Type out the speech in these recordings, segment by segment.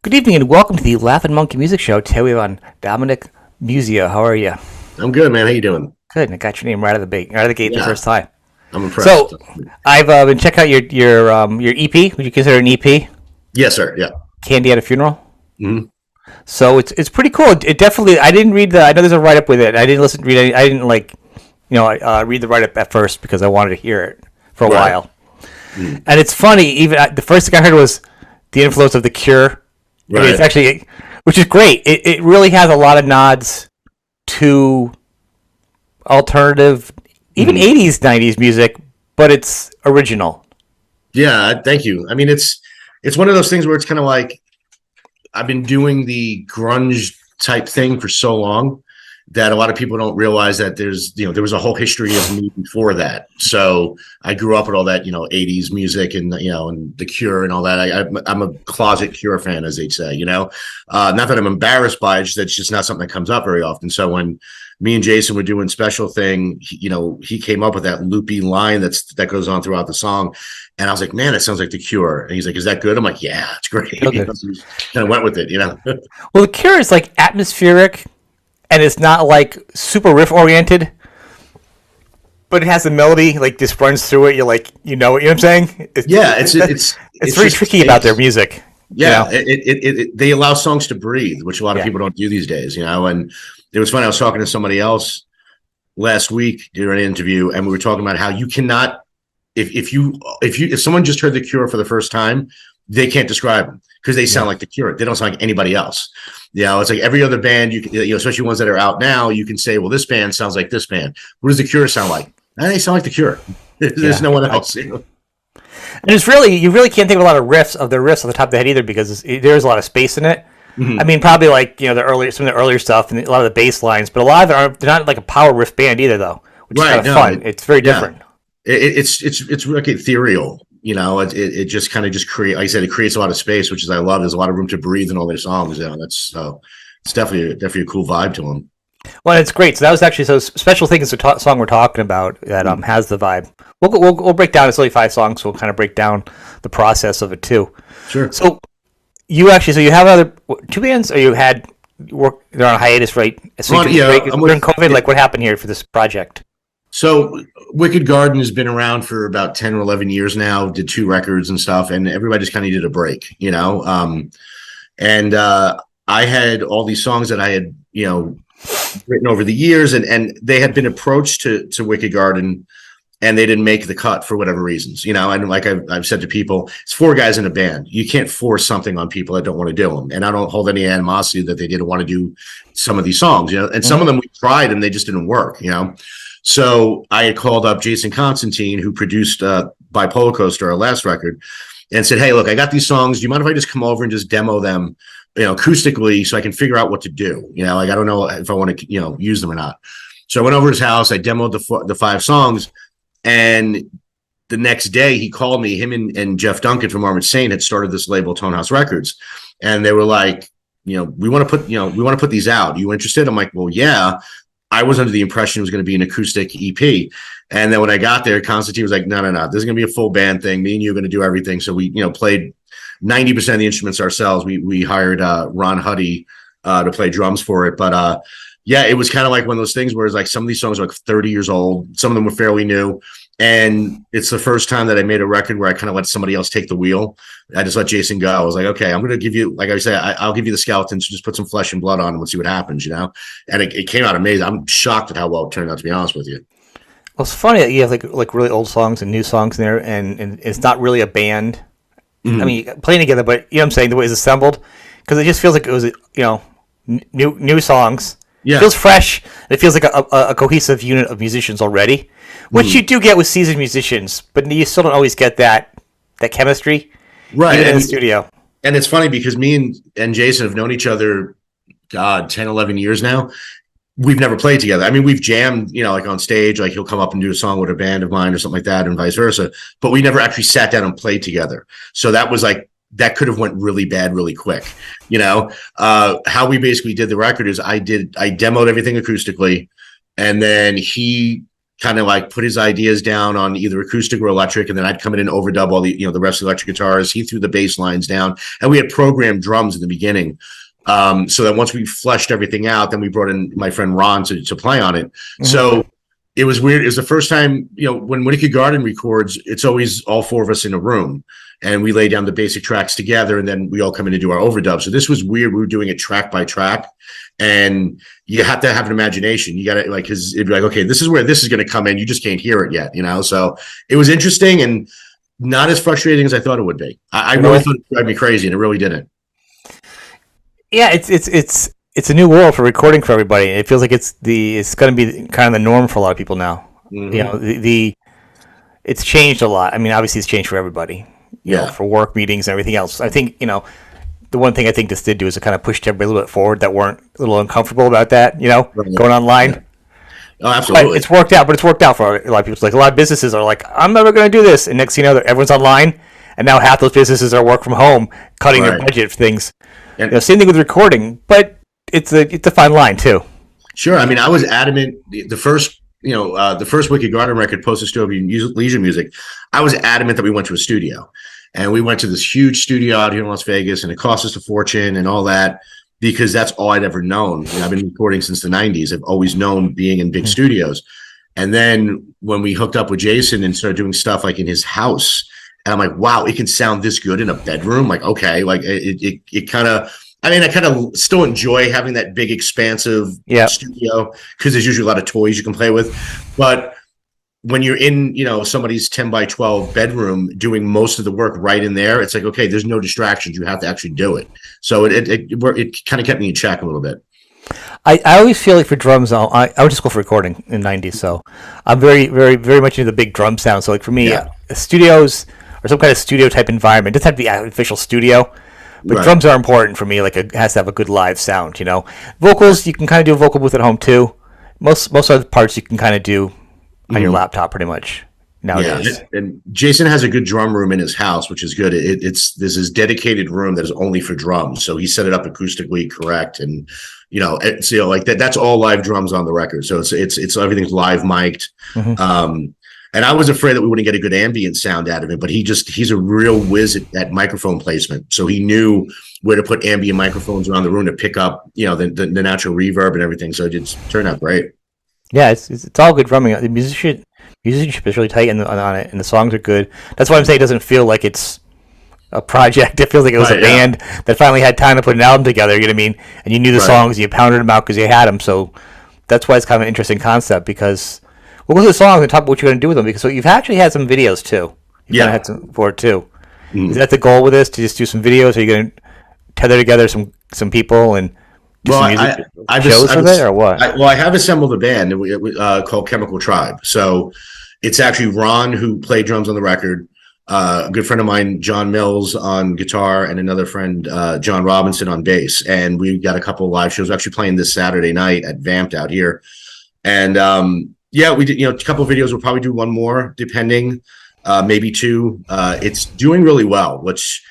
Good evening and welcome to the Laughing Monkey Music Show. Today we have on Dominick Muzio. How are you? I'm good, man. How you doing? Good. I got your name right out of the gate the Yeah, first time. I'm impressed. So I've been checking out your EP. Would you consider it an EP? Yes, sir. Yeah. Candy at a Funeral. hmm So it's pretty cool. It definitely. I didn't read the. I know there's a write up with it. I didn't read any. I didn't read the write up at first because I wanted to hear it for a Right. while. And it's funny. Even the first thing I heard was the influence of The Cure. I mean, it's Right. actually, which is great. It really has a lot of nods to alternative, even Mhm. 80s, 90s music, but it's original. Yeah. Thank you. I mean, it's one of those things where it's kind of like I've been doing the grunge type thing for so long that a lot of people don't realize that there was a whole history of me before that. So I grew up with all that 80s music and and The Cure and all that. I'm a closet Cure fan, as they'd say. Not that I'm embarrassed by it, just that it's just not something that comes up very often. So when me and Jason were doing Special Thing, he came up with that loopy line that goes on throughout the song. And I was like, man, it sounds like The Cure. And he's like, is that good? I'm like, yeah, it's great. Okay. So we kind of went with it. Well, The Cure is like atmospheric, and it's not like super riff oriented, but it has a melody like just runs through it. You're like, you know what I'm saying? Yeah, it's very just tricky about their music. Yeah, they allow songs to breathe, which a lot of Yeah. people don't do these days. And it was funny. I was talking to somebody else last week during an interview, and we were talking about how you cannot, if someone just heard The Cure for the first time, they can't describe them because they sound like The Cure. They don't sound like anybody else. It's like every other band, especially ones that are out now, you can say, well, this band sounds like this band. What does The Cure sound like? They sound like The Cure. There's no one else. And it's really, you really can't think of a lot of riffs off the top of the head either because there's a lot of space in it. Mhm. I mean, probably like some of the earlier stuff and a lot of the bass lines, but a lot of them they're not like a power riff band either, though, which is Right, kind of no, fun. It's very yeah. different. It's like ethereal. It just kind of just create. Like I said, it creates a lot of space, which is I love. There's a lot of room to breathe in all their songs. It's definitely a cool vibe to them. Well, it's great. So that was actually Special Thing is the song we're talking about that has the vibe. We'll break down. It's only 5 songs, so we'll kind of break down the process of it too. Sure. So you have other 2 bands, or you had work? They're on hiatus, right? So Well, yeah, I'm during with- COVID. Like, what happened here for this project? So Wicked Garden has been around for about 10 or 11 years now, did 2 records and stuff, and everybody just kind of needed a break, and I had all these songs that I had, written over the years, and they had been approached to Wicked Garden, and they didn't make the cut for whatever reasons, and like I've said to people, it's 4 guys in a band. You can't force something on people that don't want to do them, and I don't hold any animosity that they didn't want to do some of these songs, and some of them we tried and they just didn't work, So I had called up Jason Constantine, who produced Bipolar Coaster, our last record, and said, hey, look, I got these songs. Do you mind if I just come over and just demo them, acoustically, so I can figure out what to do? Like I don't know if I want to, use them or not. So I went over to his house. I demoed the 5 songs, and the next day he called me. Him and Jeff Duncan from Armored Saint had started this label, Tonehouse Records, and they were like, we want to put these out. Are you interested? I'm like, well, yeah. I was under the impression it was going to be an acoustic EP. And then when I got there, Constantine was like, no, this is going to be a full band thing. Me and you are going to do everything. So we, played 90% of the instruments ourselves. We hired Ron Huddy to play drums for it. But yeah, it was kind of like one of those things where it's like some of these songs are like 30 years old. Some of them were fairly new. And it's the first time that I made a record where I kind of let somebody else take the wheel. I just let Jason go. I was like, okay, I'm going to give you, like I say, I'll give you the skeletons, just put some flesh and blood on them and see what happens, And it came out amazing. I'm shocked at how well it turned out, to be honest with you. Well, it's funny that you have like really old songs and new songs in there, and it's not really a band. Mhm. I mean, playing together, but you know what I'm saying, the way it's assembled, because it just feels like it was new songs. Yeah. It feels fresh. It feels like a cohesive unit of musicians already, which you do get with seasoned musicians, but you still don't always get that chemistry, Right. even in the studio. And it's funny because me and Jason have known each other, God, 10, 11 years now. We've never played together. I mean, we've jammed, like on stage, like he'll come up and do a song with a band of mine or something like that, and vice versa. But we never actually sat down and played together. So that was like, that could have went really bad really quick. How we basically did the record is I demoed everything acoustically, and then he kind of like put his ideas down on either acoustic or electric, and then I'd come in and overdub all the the rest of the electric guitars. He threw the bass lines down, and we had programmed drums in the beginning. So that once we fleshed everything out, then we brought in my friend Ron to play on it. Mm-hmm. So it was weird. It was the first time, when Wicked Garden records, it's always all four of us in a room, and we lay down the basic tracks together, and then we all come in to do our overdub. So this was weird. We were doing it track by track, and you have to have an imagination. You got to because it'd be like, okay, this is where this is going to come in. You just can't hear it yet, So it was interesting and not as frustrating as I thought it would be. I really thought it would drive me crazy, and it really didn't. Yeah, it's a new world for recording for everybody. It feels like it's going to be kind of the norm for a lot of people now. Mm-hmm. It's changed a lot. I mean, obviously it's changed for everybody. You know, for work meetings and everything else. I think the one thing I think this did do is it kind of pushed everybody a little bit forward that weren't a little uncomfortable about that. Going online. Yeah. Oh, absolutely. But it's worked out for a lot of people. It's like a lot of businesses are like, I'm never going to do this, and next thing you know, everyone's online, and now half those businesses are work from home, cutting their budget for things. And same thing with recording, but it's a fine line too. Sure. I mean, I was adamant the first Wicked Garden record, Post-Dystopian Leisure Music. I was adamant that we went to a studio, and we went to this huge studio out here in Las Vegas, and it cost us a fortune and all that because that's all I'd ever known. I've been recording since the '90s. I've always known being in big studios. And then when we hooked up with Jason and started doing stuff like in his house, and I'm like, wow, it can sound this good in a bedroom. Like, okay, like it kind of. I mean, I kind of still enjoy having that big, expansive studio because there's usually a lot of toys you can play with. But when you're in, somebody's 10 by 12 bedroom doing most of the work right in there, it's like, okay, there's no distractions. You have to actually do it. So it kind of kept me in check a little bit. I always feel like for drums, I went to school for recording in the 90s, so I'm very, very, very much into the big drum sound. So like for me, studios or some kind of studio type environment, it doesn't have to be an official studio. But drums are important for me. Like it has to have a good live sound, Vocals, you can kind of do a vocal booth at home too. Most other parts you can kind of do on your laptop pretty much nowadays. Yeah, and Jason has a good drum room in his house, which is good. There's this dedicated room that is only for drums. So he set it up acoustically correct, and like that's all live drums on the record. So it's everything's live mic'd. Mm-hmm. And I was afraid that we wouldn't get a good ambient sound out of it, but he's a real whiz at microphone placement. So he knew where to put ambient microphones around the room to pick up, the natural reverb and everything. So it turned out great. Yeah, it's all good drumming. The musicianship is really tight on it, and the songs are good. That's why I'm saying it doesn't feel like it's a project. It feels like it was a band that finally had time to put an album together. You know what I mean? And you knew the songs, and you pounded them out because you had them. So that's why it's kind of an interesting concept because. We'll go to the songs and talk about what you're going to do with them because so you've actually had some videos too. You've kind of had some for it too. Mm. Is that the goal with this to just do some videos? Are you going to tether together some people and do some music shows with it or what? I have assembled a band called Chemical Tribe. So it's actually Ron who played drums on the record, a good friend of mine, John Mills on guitar, and another friend, John Robinson on bass. And we got a couple of live shows. We're actually playing this Saturday night at Vamped out here, and. Yeah, we did, a couple of videos. We'll probably do one more, depending, maybe two. It's doing really well, which,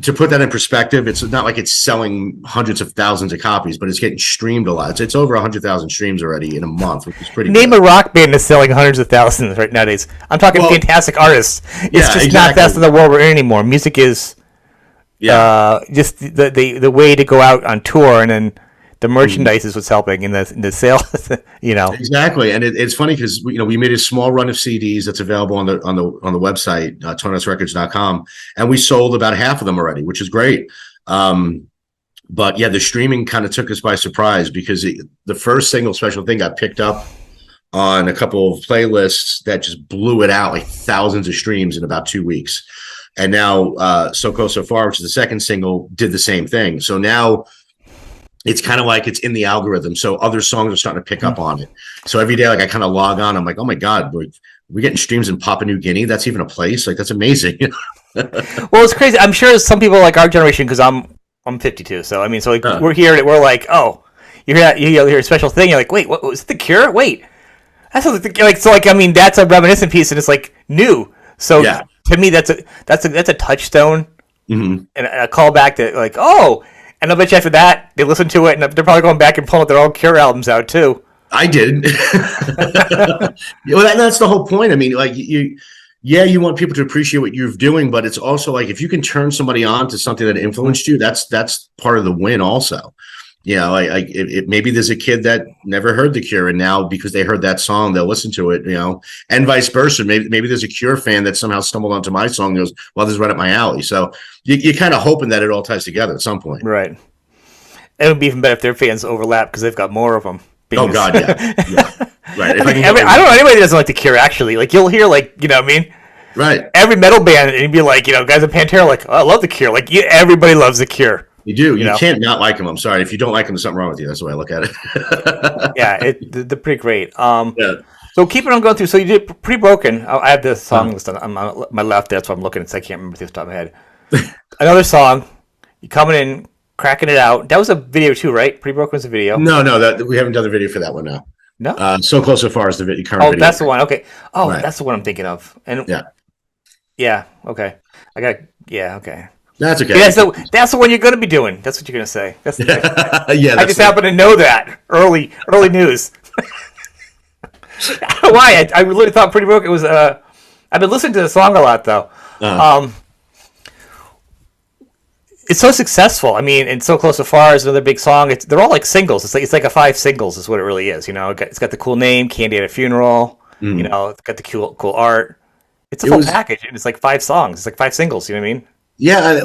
to put that in perspective, it's not like it's selling hundreds of thousands of copies, but it's getting streamed a lot. It's over 100,000 streams already in a month, which is pretty Name good. A rock band that's selling hundreds of thousands right nowadays. I'm talking fantastic artists. It's just not best in the world we're in anymore. Music is just the way to go out on tour, and then the merchandise is what's helping in the sales, Exactly, and it's funny because we made a small run of CDs that's available on the website ToneOutRecords.com, and we sold about half of them already, which is great. But yeah, the streaming kind of took us by surprise because the first single, Special Thing, got picked up on a couple of playlists that just blew it out, like thousands of streams in about 2 weeks, and now So Close So Far, which is the second single, did the same thing. So now. It's kind of like it's in the algorithm. So other songs are starting to pick up on it. So every day, like I kind of log on, I'm like, oh my God, we're getting streams in Papua New Guinea. That's even a place. Like that's amazing. Well, it's crazy. I'm sure some people like our generation, because I'm 52. So I mean, so like we're here and we're like, oh, you hear a Special Thing. You're like, wait, what was it? The Cure? Wait, that sounds like I mean, that's a reminiscent piece and it's like new. So to me, that's a touchstone and a callback to like, oh. And I bet you after that, they listen to it, and they're probably going back and pulling their own Cure albums out, too. I did. Well, that's the whole point. I mean, like you want people to appreciate what you're doing, but it's also like if you can turn somebody on to something that influenced you, that's part of the win. Also, maybe there's a kid that never heard The Cure, and now because they heard that song, they'll listen to it. And vice versa. Maybe there's a Cure fan that somehow stumbled onto my song and goes, "Well, this is right up my alley." So you're kind of hoping that it all ties together at some point, right? It would be even better if their fans overlap because they've got more of them. Oh God, yeah. Right. I don't know anybody that doesn't like The Cure. Actually, like you'll hear what I mean. Right. Every metal band, and you'd be like, guys in Pantera, like, oh, I love The Cure. Like everybody loves The Cure. You do. You can't not like them. I'm sorry. If you don't like them, there's something wrong with you. That's the way I look at it. Yeah, they're pretty great. Yeah. So keeping on going through. So you did Pretty Broken. I have the song list on my left. That's what I'm looking at. So I can't remember off the top of my head. Another song. You coming in, cracking it out. That was a video too, right? Pretty Broken was a video. No, that we haven't done the video for that one now. No. So Close, So Far is the current video. That's the one. Okay. Oh, right. That's the one I'm thinking of. And yeah. Okay. Okay. That's okay. Yeah, that's the one you're going to be doing. That's what you're going to say. That's I just happen to know that early news. I don't know why. I really thought Pretty Broken was. I've been listening to the song a lot though. It's so successful. I mean, and So Close, So Far is another big song. They're all like singles. It's like a 5 singles is what it really is. It's got the cool name, Candy at a Funeral. It's got the cool art. It's a full package, and it's like 5 songs. It's like 5 singles. You know what I mean? Yeah.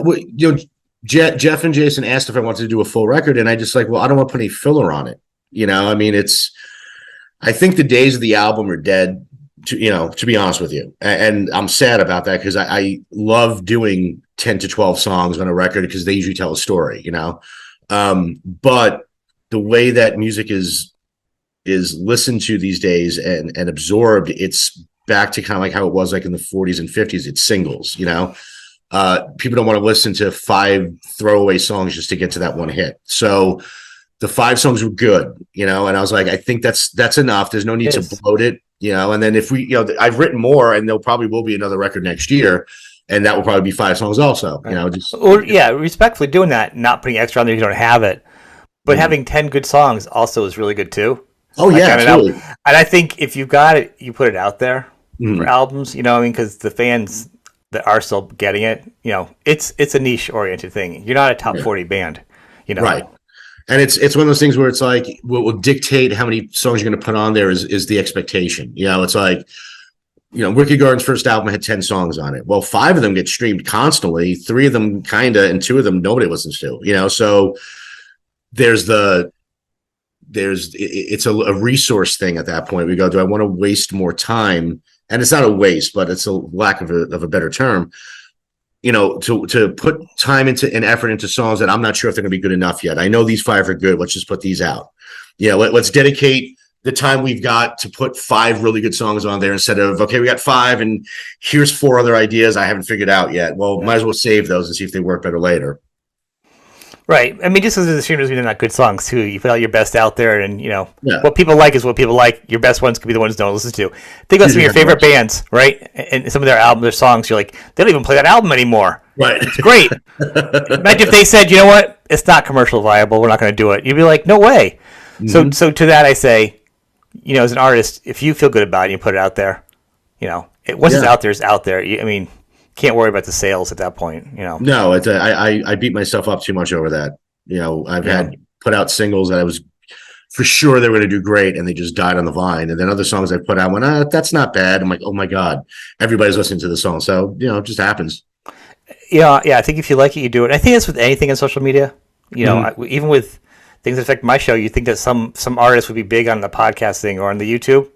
Jeff and Jason asked if I wanted to do a full record, and I just like, well, I don't want to put any filler on it. I mean, I think the days of the album are dead. To be honest with you, and I'm sad about that because I love doing 10 to 12 songs on a record because they usually tell a story, but the way that music is listened to these days and absorbed, it's back to kind of like how it was like in the 40s and 50s. It's singles, people don't want to listen to 5 throwaway songs just to get to that one hit. So the 5 songs were good, and I was like, I think that's enough. There's no need to bloat it, and then if we, I've written more, and there probably will be another record next year, and that will probably be 5 songs also, respectfully doing that, not putting extra on there, you don't have it, but having 10 good songs also is really good too. Oh yeah, absolutely. And I think if you got it, you put it out there for albums, because the fans that are still getting it, it's a niche oriented thing. You're not a top 40 band, Right. And it's one of those things where it's like what will dictate how many songs you're going to put on there is the expectation. It's like, Wicked Garden's first album had 10 songs on it. Well, 5 of them get streamed constantly, 3 of them kinda, and 2 of them nobody listens to. So it's a resource thing at that point. We go, do I want to waste more time? And it's not a waste, but it's a lack of a better term. To put time and effort into songs that I'm not sure if they're going to be good enough yet. I know these 5 are good. Let's just put these out. Let's dedicate the time we've got to put 5 really good songs on there instead of, okay, we got 5 and here's 4 other ideas I haven't figured out yet. Well, might as well save those and see if they work better later. Right. I mean, just as the tuners, they're not good songs too. You put out your best out there, and what people like is what people like. Your best ones could be the ones don't listen to. Think about some of your favorite bands, right? And some of their albums, their songs. You're like, they don't even play that album anymore. Right. It's great. Imagine if they said, you know what, it's not commercial viable. We're not going to do it. You'd be like, no way. So to that I say, as an artist, if you feel good about it, and you put it out there. Once it's out there, it's out there. Can't worry about the sales at that point, No, I beat myself up too much over that. I've had put out singles that I was for sure they were going to do great, and they just died on the vine. And then other songs I put out went, that's not bad. I'm like, oh my God, everybody's listening to the song. So, it just happens. Yeah. I think if you like it, you do it. I think that's with anything in social media. Even with things that affect my show, you think that some artists would be big on the podcast thing or on the YouTube.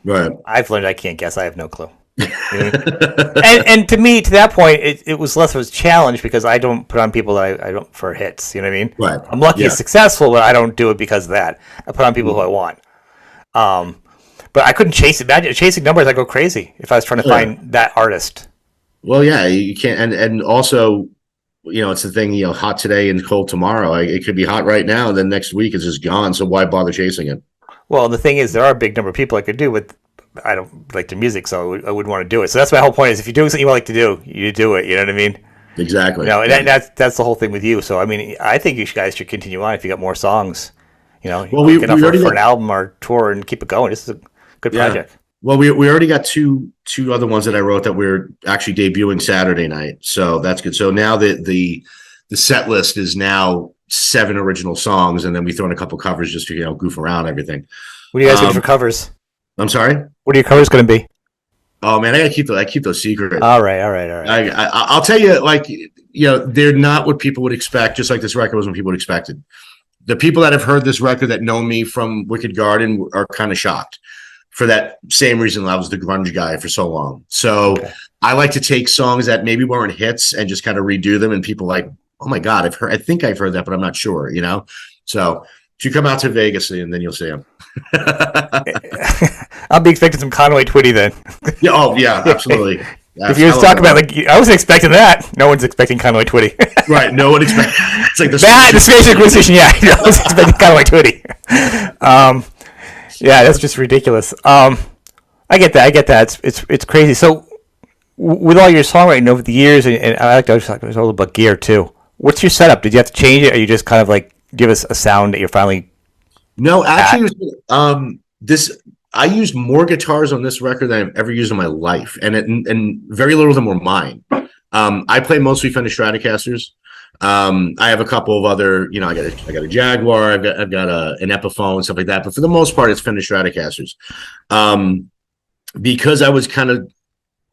Right. I've learned I can't guess. I have no clue. and to me, to that point, it was less of a challenge because I don't put on people that I don't for hits. You know what I mean? Right. I'm lucky it's successful, but I don't do it because of that. I put on people who I want. But I couldn't chase it. Imagine chasing numbers. I go crazy if I was trying to find that artist. Well, yeah, you can't. And also, it's the thing. Hot today and cold tomorrow. It could be hot right now, and then next week it's just gone. So why bother chasing it? Well, the thing is, there are a big number of people I could do with. I don't like the music, so I wouldn't want to do it. So that's my whole point: is if you're doing something you like to do, you do it. You know what I mean? Exactly. And that's the whole thing with you. So I mean, I think you guys should continue on if you got more songs. Well, we get off already for got, an album or tour and keep it going. This is a good project. Well, we already got two other ones that I wrote that we're actually debuting Saturday night, so that's good. So now the set list is now 7 original songs, and then we throw in a couple covers just to goof around everything. What are you guys doing for covers? I'm sorry. What are your covers going to be? Oh man, I keep those secret. All right. I'll tell you, they're not what people would expect. Just like this record wasn't what people expected. The people that have heard this record that know me from Wicked Garden are kind of shocked for that same reason. I was the grunge guy for so long. So I like to take songs that maybe weren't hits and just kind of redo them, and people like, oh my god, I think I've heard that, but I'm not sure. So if you come out to Vegas, and then you'll see them. I'll be expecting some Conway Twitty then. Yeah, absolutely. If you're talking about I wasn't expecting that. No one's expecting Conway Twitty. Right? No one expects. It's like the Space Inquisition. Yeah, I was expecting Conway Twitty. Yeah, that's just ridiculous. I get that. It's crazy. So with all your songwriting over the years, and I like to talk a little about gear too. What's your setup? Did you have to change it, or you just kind of like give us a sound that you're finally? No, actually, I used more guitars on this record than I've ever used in my life, and very little of them were mine. I play mostly Fender Stratocasters. I have a couple of other, I got a Jaguar, I've got an Epiphone, stuff like that. But for the most part, it's Fender Stratocasters. Because I was kind of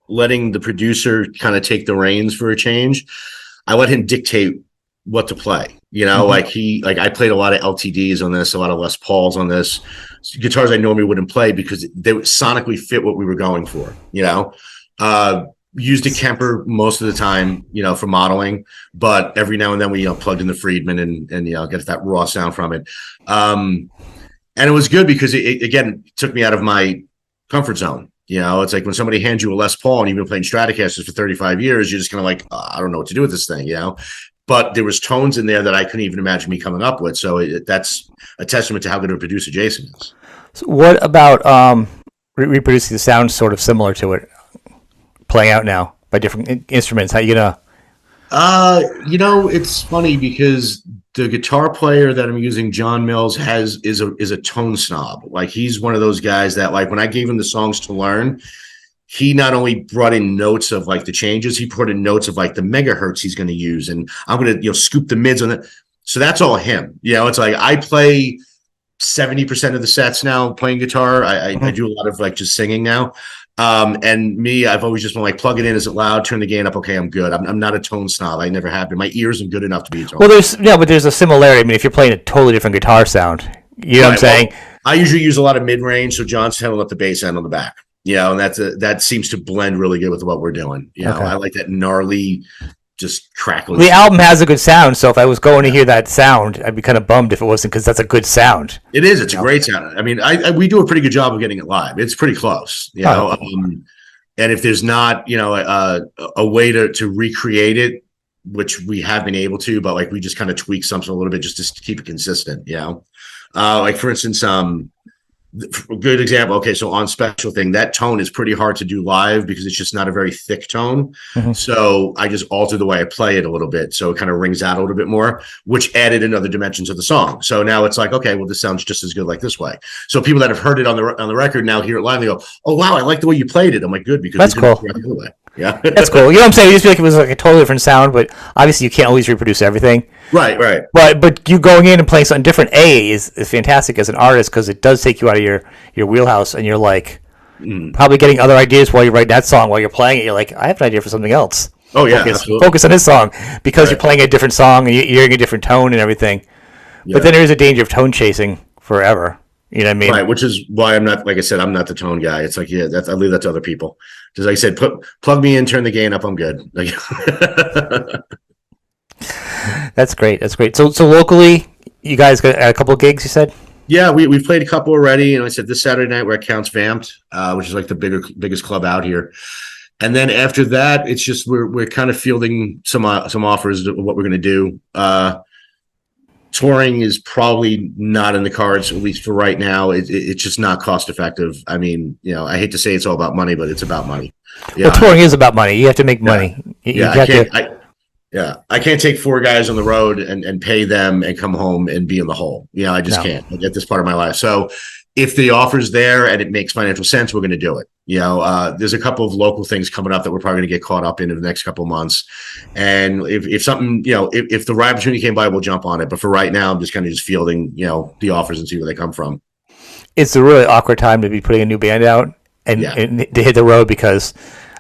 letting the producer kind of take the reins for a change, I let him dictate what to play. I played a lot of LTDs on this, a lot of Les Pauls on this, guitars I normally wouldn't play because they would sonically fit what we were going for. Used a Kemper most of the time, for modeling, but every now and then we plugged in the Friedman and get that raw sound from it. And it was good because it again took me out of my comfort zone. It's like when somebody hands you a Les Paul and you've been playing Stratocasters for 35 years, you're just kind of like, I don't know what to do with this thing, But there was tones in there that I couldn't even imagine me coming up with. So that's a testament to how good a producer Jason is. So what about reproducing the sound sort of similar to it, playing out now by different instruments? How you gonna? It's funny because the guitar player that I'm using, John Mills, is a tone snob. Like he's one of those guys that when I gave him the songs to learn, he not only brought in notes of the changes, he put in notes of the megahertz he's going to use, and I'm going to scoop the mids on it. So that's all him. It's like I play 70% of the sets now playing guitar. I do a lot of just singing now. And me, I've always just been plug it in. Is it loud? Turn the gain up. Okay, I'm good. I'm not a tone snob. I never have been. My ears are good enough to be a tone. Well, there's a similarity. I mean, if you're playing a totally different guitar sound, you know what I'm saying? Well, I usually use a lot of mid range, so John's handling up the bass end on the back. And that seems to blend really good with what we're doing. I like that gnarly, just crackling. The album has a good sound, so if I was going to hear that sound, I'd be kind of bummed if it wasn't, because that's a good sound. It is. It's a great sound. I mean, we do a pretty good job of getting it live. It's pretty close. And if there's not, a way to recreate it, which we have been able to, but we just kind of tweak something a little bit just to keep it consistent. For instance, a good example. Okay, so on Special Thing, that tone is pretty hard to do live because it's just not a very thick tone. Mm-hmm. So I just altered the way I play it a little bit, so it kind of rings out a little bit more, which added another dimension to the song. So now it's okay, well, this sounds just as good this way. So people that have heard it on the record now hear it live, they go, "Oh wow, I like the way you played it." I'm like, "Good," because that's cool. Yeah, that's cool. You know what I'm saying? You just feel like it was a totally different sound, but obviously you can't always reproduce everything. Right. But you going in and playing something different, is fantastic as an artist, because it does take you out of your wheelhouse, and you're probably getting other ideas while you write that song. While you're playing it, you're like, I have an idea for something else. Oh yeah, focus on this song, because you're playing a different song and you're hearing a different tone and everything. Yeah. But then there is a danger of tone chasing forever. You know what I mean? Right, which is why I'm not, like I said, I'm not the tone guy. It's I leave that to other people. Just like I said, plug me in, turn the gain up, I'm good. That's great. So locally, you guys got a couple of gigs, you said? Yeah, we've played a couple already. And I said this Saturday night we're at Counts Vamped, which is the biggest club out here. And then after that, it's just we're kind of fielding some offers of what we're going to do. Touring is probably not in the cards, at least for right now. It's just not cost effective. I mean, I hate to say it's all about money, but it's about money. Yeah, well, touring is about money. You have to make money. Yeah, Yeah, I can't take four guys on the road and pay them and come home and be in the hole. I just can't at this part of my life. So if the offer's there and it makes financial sense, we're going to do it. There's a couple of local things coming up that we're probably going to get caught up in the next couple of months. And if something, if the right opportunity came by, we'll jump on it. But for right now, I'm just kind of just fielding, the offers and see where they come from. It's a really awkward time to be putting a new band out and to hit the road, because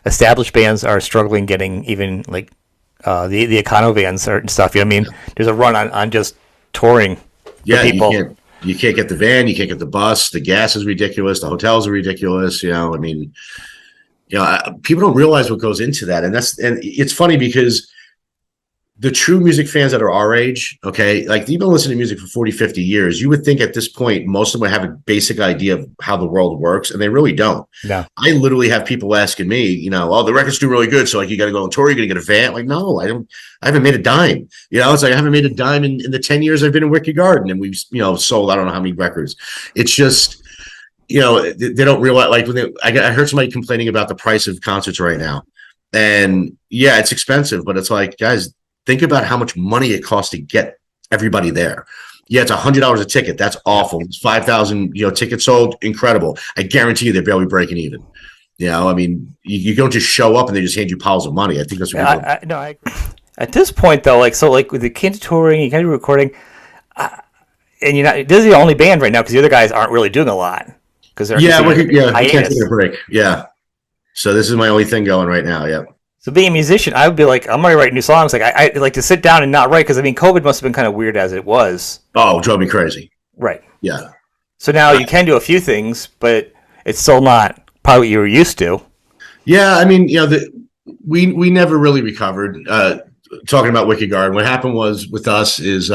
established bands are struggling getting even like the econo bands and stuff. There's a run on just touring for people. You can't get the van, you can't get the bus, the gas is ridiculous, the hotels are ridiculous. People don't realize what goes into that. And it's funny because the true music fans that are our age, okay, like you've been listening to music for 40, 50 years, you would think at this point, most of them would have a basic idea of how the world works, and they really don't. No. I literally have people asking me, oh, the records do really good, so like you got to go on tour, you're going to get a van. Like, no, I haven't made a dime. It's like I haven't made a dime in the 10 years I've been in Wicked Garden, and we've, sold I don't know how many records. It's just, they don't realize, like I heard somebody complaining about the price of concerts right now. And yeah, it's expensive, but it's like, guys, think about how much money it costs to get everybody there. Yeah, it's $100 a ticket. That's awful. It's 5,000, tickets sold. Incredible. I guarantee you they're barely breaking even. You don't just show up and they just hand you piles of money. I think that's what I agree. At this point, though, with the kids touring, you got to be recording, and this is the only band right now because the other guys aren't really doing a lot because they're we can't take a break. Yeah, so this is my only thing going right now. Yeah. So being a musician, I would be like, I'm already writing new songs. Like I like to sit down and not write because COVID must have been kind of weird as it was. Oh, it drove me crazy. Right. Yeah. So now you can do a few things, but it's still not probably what you were used to. Yeah, we never really recovered. Talking about Wicked Garden, what happened was with us is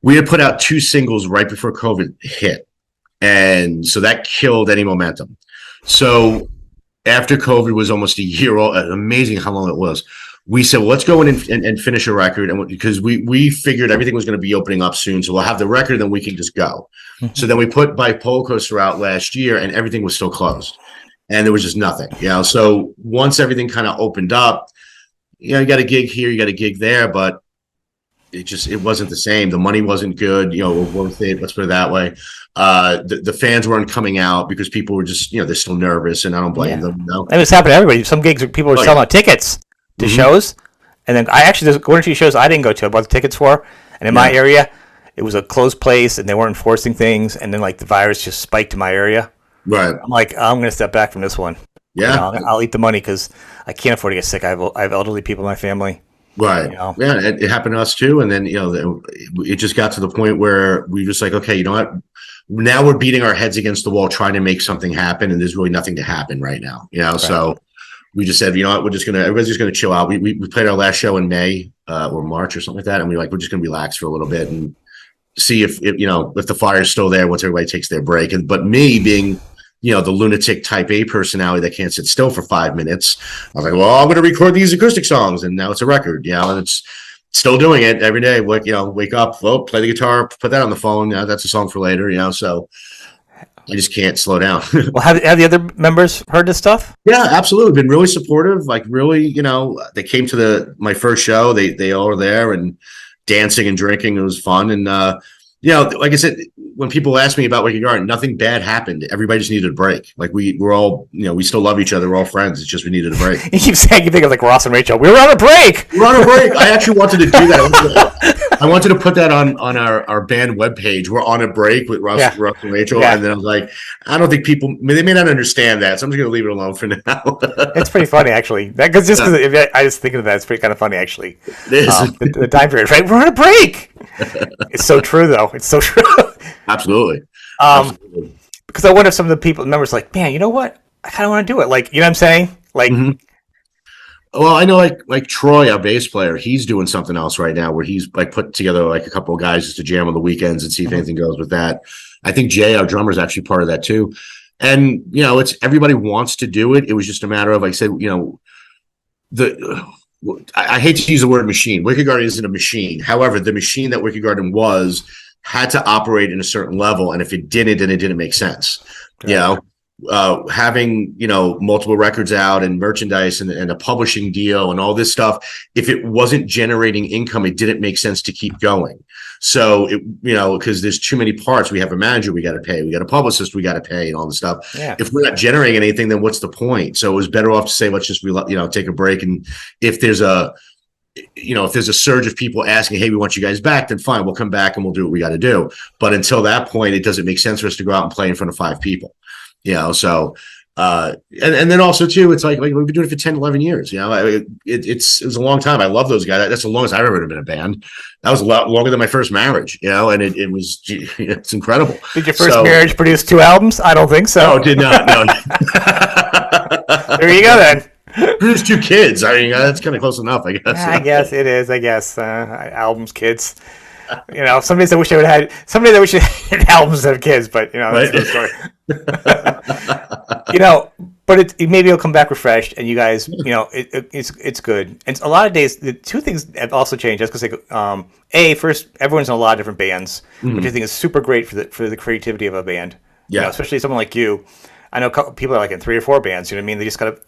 we had put out 2 singles right before COVID hit, and so that killed any momentum. So after COVID was almost a year old, amazing how long it was. We said, well, let's go in and finish a record. And because we figured everything was going to be opening up soon. So we'll have the record, then we can just go. So then we put Bipolar Coaster out last year and everything was still closed. And there was just nothing, So once everything kind of opened up, you got a gig here, you got a gig there, but it wasn't the same. The money wasn't good, worth it. Let's put it that way. The fans weren't coming out because people were just, they're still nervous, and I don't blame them. And it's happened to everybody. Some gigs where people were selling out tickets to shows, and then there's one or two shows I didn't go to. I bought the tickets for, and in my area, it was a closed place, and they weren't enforcing things, and then the virus just spiked in my area. Right. I'm like, I'm going to step back from this one. Yeah. I'll eat the money because I can't afford to get sick. I have elderly people in my family. Right. Yeah, it happened to us too. And then, it just got to the point where we just like, okay, you know what? Now we're beating our heads against the wall trying to make something happen, and there's really nothing to happen right now. Right. So we just said, everybody's just gonna chill out. We played our last show in May or March or something like that, and we're just gonna relax for a little bit and see if the fire's still there once everybody takes their break. But me being the lunatic type A personality that can't sit still for 5 minutes, I was like, well, I'm going to record these acoustic songs, and now it's a record, and it's still doing it every day. Wake up, play the guitar, put that on the phone. That's a song for later, so I just can't slow down. Well, have the other members heard this stuff? Yeah, absolutely. Been really supportive. Really, they came to my first show. They all were there and dancing and drinking. It was fun. And, like I said, when people ask me about Wicked Garden, nothing bad happened. Everybody just needed a break. We're all, we still love each other. We're all friends. It's just we needed a break. You keep saying, you think of Ross and Rachel. We were on a break. We're on a break. I actually wanted to do that. I wanted to put that on our band webpage. We're on a break with Ross and Rachel. Yeah. And then I was like, I don't think they may not understand that. So I'm just going to leave it alone for now. It's pretty funny, actually. Because I was thinking of that. It's pretty kind of funny, actually. It is. The time period, right? We're on a break. It's so true, though. It's so true. Absolutely. Because I wonder if some of the members man, you know what? I kind of want to do it. You know what I'm saying? Well, I know like Troy, our bass player, he's doing something else right now where he's put together a couple of guys just to jam on the weekends and see if anything goes with that. I think Jay, our drummer, is actually part of that too. And it's everybody wants to do it. It was just a matter of, like I said, I hate to use the word machine. Wicked Garden isn't a machine. However, the machine that Wicked Garden had to operate in a certain level, and if it didn't, then it didn't make sense. having, multiple records out and merchandise and a publishing deal and all this stuff, if it wasn't generating income, it didn't make sense to keep going. So because there's too many parts. We have a manager we got to pay, we got a publicist we got to pay, and all this stuff. Yeah. If we're not generating anything, then what's the point? So it was better off to say, let's just take a break. And if there's a surge of people asking, hey, we want you guys back, then fine, we'll come back and we'll do what we got to do. But until that point, it doesn't make sense for us to go out and play in front of 5 people. So and then also too, it's like we've been doing it for 10, 11 years. It was a long time. I love those guys. That's the longest I've ever been in a band. That was a lot longer than my first marriage, and it was, it's incredible. Did your first marriage produce 2 albums? I don't think so. No, it did not. No. There you go then. Produced 2 kids. I mean, that's kind of close enough, I guess. I guess it is. Albums, kids. Some days I wish I would have had. Some days I wish I had albums instead of kids, but that's the story. But maybe it'll come back refreshed, and you guys, it's good. And a lot of days, the 2 things have also changed. Just because, first, everyone's in a lot of different bands, which I think is super great for the creativity of a band. Yeah, especially someone like you. I know people are like in 3 or 4 bands. You know what I mean? They just gotta.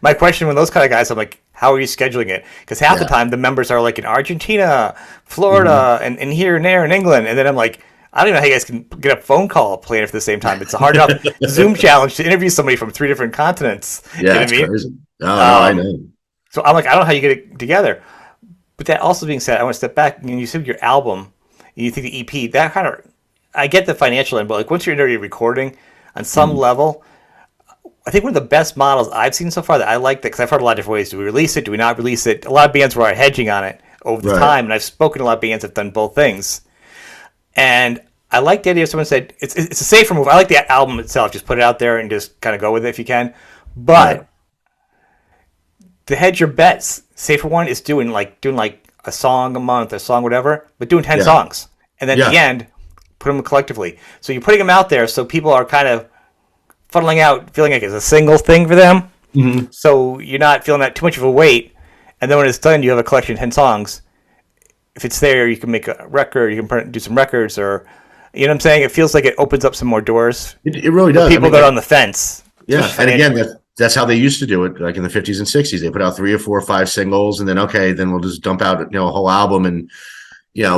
My question when those kind of guys, I'm like, how are you scheduling it? Because half the time the members are like in Argentina, Florida, and here and there in England, and then I'm like, I don't even know how you guys can get a phone call playing at the same time. It's a hard enough Zoom challenge to interview somebody from 3 different continents. Yeah, you know what I mean? Crazy. I know. So I'm like, I don't know how you get it together. But that also being said, I want to step back. You said your album, you think the EP, that kind of, I get the financial end, but like once you're already recording on some level, I think one of the best models I've seen so far that I like that, because I've heard a lot of different ways. Do we release it? Do we not release it? A lot of bands were hedging on it over the time, and I've spoken to a lot of bands that have done both things. And I like the idea of someone said, it's a safer move. I like the album itself. Just put it out there and just kind of go with it if you can. But to hedge your bets, safer one is doing like a song a month, a song whatever, but doing 10 songs. And then at the end, put them collectively. So you're putting them out there so people are kind of funneling out, feeling like it's a single thing for them. Mm-hmm. So you're not feeling that too much of a weight. And then when it's done, you have a collection of 10 songs. If it's there, you can make a record, you can do some records, or, you know what I'm saying? It feels like it opens up some more doors. It really does. People that are on the fence. Yeah. And again, that's how they used to do it. Like in the 50s and 60s, they put out 3 or 4 or 5 singles, and then, then we'll just dump out, a whole album. And,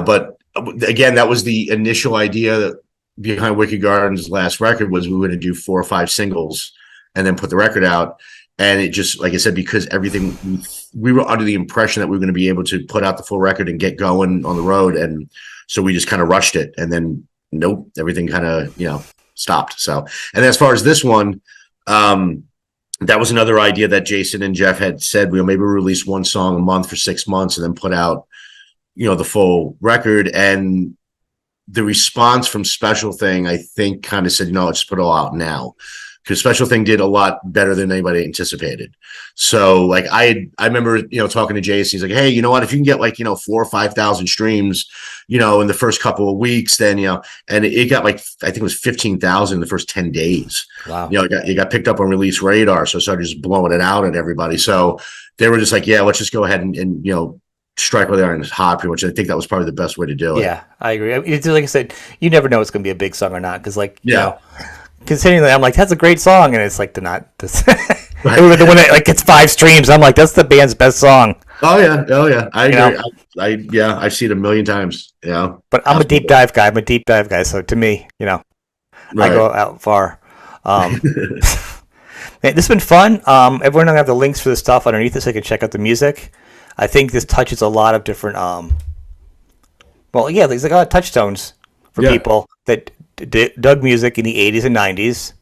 but again, that was the initial idea behind Wicked Garden's last record, was we were going to do 4 or 5 singles and then put the record out. And it just, like I said, because everything, we were under the impression that we were going to be able to put out the full record and get going on the road. And so we just kind of rushed it. And then, nope, everything kind of, stopped. So, and as far as this one, that was another idea that Jason and Jeff had said, we'll maybe release 1 song a month for 6 months and then put out, the full record. And the response from Special Thing, I think, kind of said, let's just put it all out now. Because Special Thing did a lot better than anybody anticipated. So, like, I remember, talking to Jason. He's like, hey, you know what? If you can get 4,000 or 5,000 streams, in the first couple of weeks, then, and it got I think it was 15,000 in the first 10 days. Wow. It got picked up on Release Radar. So I started just blowing it out at everybody. So they were just like, yeah, let's just go ahead and strike where they are and it's hot, pretty much. I think that was probably the best way to do it. Yeah, I agree. It's like I said, you never know it's going to be a big song or not. Because, considering that, I'm like, that's a great song, and it's like right. The one that gets 5 streams, I'm like, that's the band's best song. Oh yeah, I agree. I've seen it a million times. But I'm a deep dive guy. So to me, I go out far. Man, this has been fun. Everyone will have the links for the stuff underneath this so you can check out the music. I think this touches a lot of different. There's like a lot of touchstones for people that dug music in the 80s and 90s,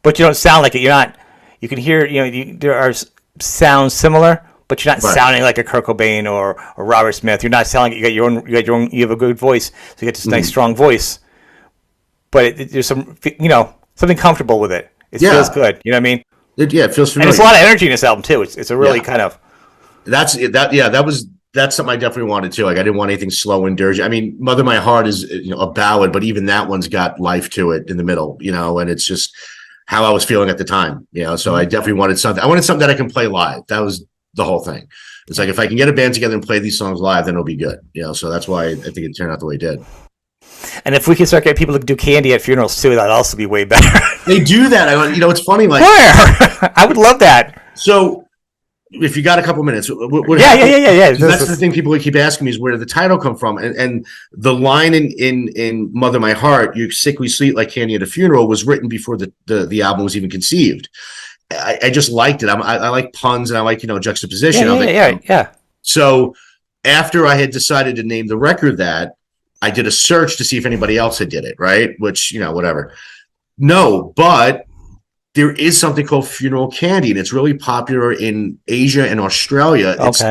but you don't sound like it. You're not. You can hear. There are sounds similar, but you're not sounding like a Kurt Cobain or Robert Smith. You're not sounding. You got your own. You have a good voice, so you get this nice strong voice. But there's some, something comfortable with it. It feels good. You know what I mean? It feels familiar. And there's a lot of energy in this album too. It's a really kind of. That's something I definitely wanted too. Like, I didn't want anything slow and dirty. I mean, Mother My Heart is a ballad, but even that one's got life to it in the middle, and it's just how I was feeling at the time, so I definitely wanted something. I wanted something that I can play live. That was the whole thing. It's like, if I can get a band together and play these songs live, then it'll be good, so that's why I think it turned out the way it did. And if we can start getting people to do candy at funerals too, that'd also be way better. They do that. It's funny. Like, where? I would love that. So, if you got a couple minutes, yeah. That's the thing people keep asking me is where did the title come from, and the line in "Mother My Heart," "You sick we sweet like candy at a funeral," was written before the album was even conceived. I just liked it. I like puns and I like juxtaposition. Yeah. So after I had decided to name the record that, I did a search to see if anybody else had did it, right? Which whatever. No, but there is something called funeral candy, and it's really popular in Asia and Australia. It's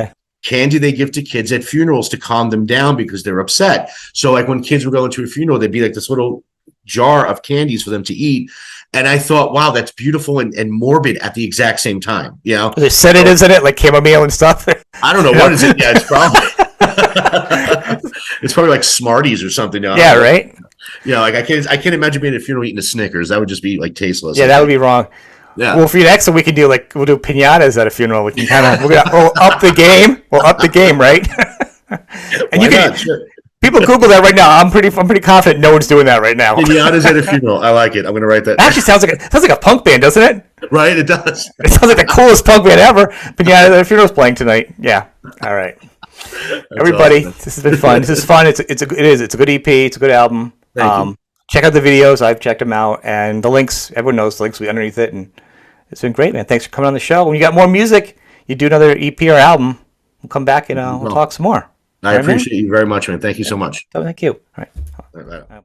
candy they give to kids at funerals to calm them down because they're upset. So like when kids were going to a funeral, there'd be like this little jar of candies for them to eat. And I thought, wow, that's beautiful and morbid at the exact same time. There's sedatives in it, like chamomile and stuff. I don't know what is it. Yeah, it's probably it's probably like Smarties or something. Yeah, right. Like I can't imagine being at a funeral eating a Snickers. That would just be like tasteless. Yeah, that would be wrong. Yeah. Well, for you next, we can do we'll do piñatas at a funeral. We can we'll up the game. We'll up the game, right? And you can. Sure. People Google that right now. I'm pretty confident no one's doing that right now. Piñatas at a funeral. I like it. I'm going to write that. Actually, sounds like a punk band, doesn't it? Right, it does. It sounds like the coolest punk band ever. Piñata at a funeral's playing tonight. Yeah. All right. Everybody, awesome. This has been fun. This is fun. It's a good EP. It's a good album. Thank you. Check out the videos. I've checked them out, and the links. Everyone knows the links will be underneath it, and it's been great, man. Thanks for coming on the show. When you got more music, you do another EP or album. We'll come back and we'll talk some more. I appreciate you very much, man. Thank you so much. Thank you. All right. All right.